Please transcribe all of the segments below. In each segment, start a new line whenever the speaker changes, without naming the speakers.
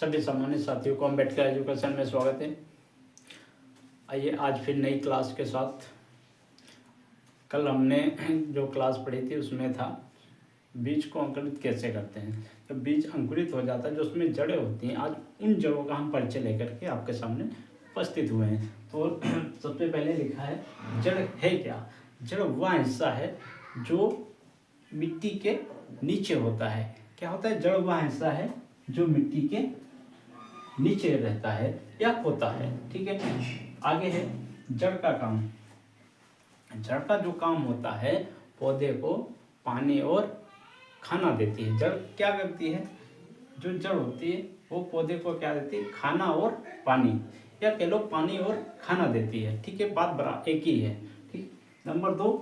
सभी सामान्य साथियों को अम्बेडकर एजुकेशन में स्वागत है। आइए आज फिर नई क्लास के साथ। कल हमने जो क्लास पढ़ी थी उसमें था बीज को अंकुरित कैसे करते हैं। जब बीज अंकुरित हो जाता है, जो उसमें जड़ें होती हैं, आज उन जड़ों का हम परिचय लेकर के आपके सामने उपस्थित हुए हैं। तो सबसे पहले लिखा है जड़ है क्या। जड़ वह हिस्सा है जो मिट्टी के नीचे होता है। क्या होता है? जड़ वह हिस्सा है जो मिट्टी के नीचे रहता है या होता है। ठीक है, आगे है जड़ का काम। जड़ का जो काम होता है, पौधे को पानी और खाना देती है। जड़ क्या करती है? जो जड़ होती है वो पौधे को क्या देती है? खाना और पानी, या कह लो पानी और खाना देती है। ठीक है, बात बराबर एक ही है। ठीक, नंबर 2,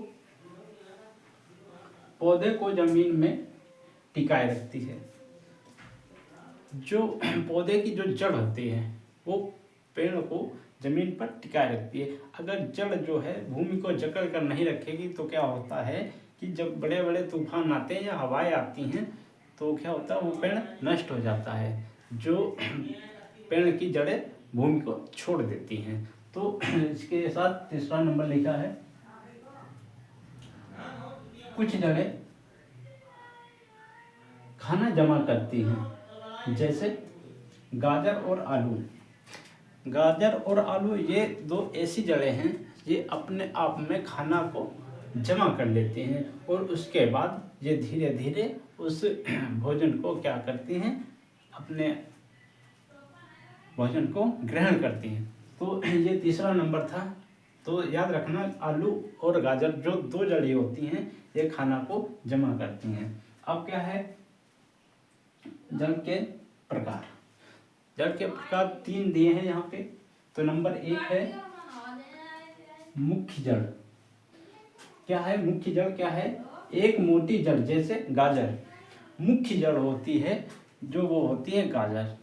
पौधे को जमीन में टिकाए रखती है। जो पौधे की जो जड़ होती है वो पेड़ को जमीन पर टिकाए रखती है। अगर जड़ जो है भूमि को जकड़ कर नहीं रखेगी तो क्या होता है कि जब बड़े बड़े तूफान आते हैं या हवाएं आती हैं तो क्या होता है, वो पेड़ नष्ट हो जाता है। जो पेड़ की जड़ें भूमि को छोड़ देती हैं। तो इसके साथ तीसरा नंबर लिखा है कुछ जड़ें खाना जमा करती हैं, जैसे गाजर और आलू। गाजर और आलू ये दो ऐसी जड़ें हैं, ये अपने आप में खाना को जमा कर लेती हैं और उसके बाद ये धीरे धीरे उस भोजन को क्या करती हैं, अपने भोजन को ग्रहण करती हैं। तो ये तीसरा नंबर था। तो याद रखना, आलू और गाजर जो दो जड़ी होती हैं ये खाना को जमा करती हैं। अब क्या है, जड़ के प्रकार। जड़ के प्रकार 3 दिए हैं यहाँ पे। तो नंबर 1 है मुख्य जड़। क्या है मुख्य जड़? क्या है? एक मोटी जड़ जैसे गाजर मुख्य जड़ होती है, जो वो होती है गाजर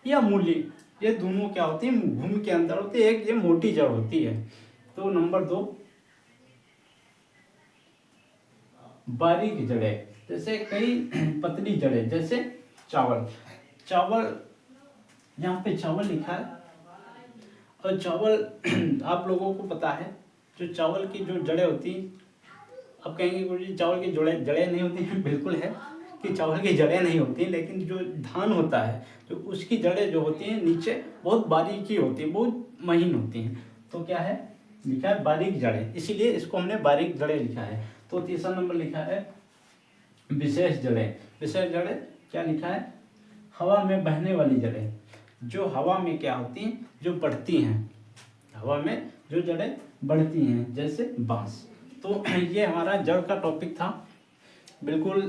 या मूली। ये दोनों क्या होती है, भूमि के अंदर होती है। एक ये मोटी जड़ होती है। तो नंबर 2 बारीक जड़ें, जैसे कई पतली जड़ें, जैसे चावल। चावल यहाँ पे चावल लिखा है और चावल आप लोगों को पता है जो चावल की जो जड़ें होती हैं। अब कहेंगे गुरुजी चावल की जड़ें नहीं होती हैं। बिल्कुल है कि चावल की जड़ें नहीं होती, लेकिन जो धान होता है तो उसकी जड़ें जो होती हैं नीचे बहुत बारीकी होती है, बहुत महीन होती हैं। तो क्या है, लिखा है बारीक जड़ें, इसीलिए इसको हमने बारीक जड़ें लिखा है। तो तीसरा नंबर लिखा है विशेष जड़ें। विशेष जड़ें क्या लिखा है? हवा में बहने वाली जड़ें, जो हवा में क्या होती हैं, जो बढ़ती हैं, हवा में जो जड़ें बढ़ती हैं, जैसे बांस। तो ये हमारा जड़ का टॉपिक था, बिल्कुल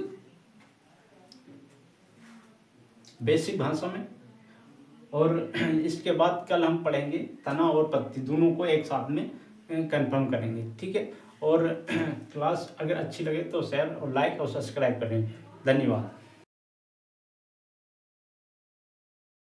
बेसिक भाषा में। और इसके बाद कल हम पढ़ेंगे तना और पत्ती, दोनों को एक साथ में कंफर्म करेंगे। ठीक है, और क्लास अगर अच्छी लगे तो शेयर और लाइक और सब्सक्राइब करें। धन्यवाद।